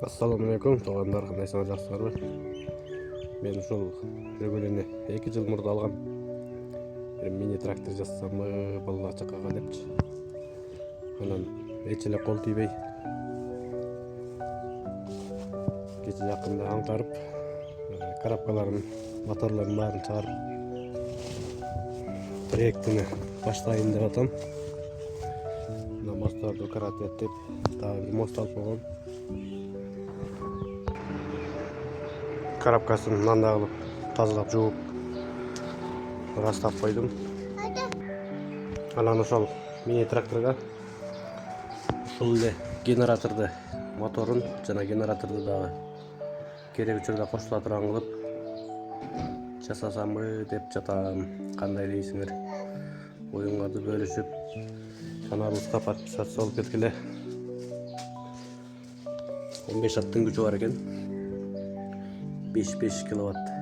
Assalamu alaikum tug'anlar, qandaysizlar, yaxshilarmi? Men ушул жөгөлөнү 2 жыл мурда алгам. Bir mini traktor жасасамбы балла чакага депчи. Анан эч эле кол тийбей. Кече жакында аңтарып, коробкаларын, моторлорун баарын чыгарып проектini баштайын деп атам. Мына мосттарды карат этип, дагы бир мост алып койгом. Коробкасын мындай кылып тазалап жууп растап койдум. Анан ошол мини тракторга ушул эле генераторду, моторун жана генераторду дагы керек учурда кошула турган кылып жасасамбы деп жатам. Кандай дейсиңер? Оюңарды бөлүшүп каналыбызга подписаться болуп кеткиле. 15 аттын күчү бар экен. 5 киловатт.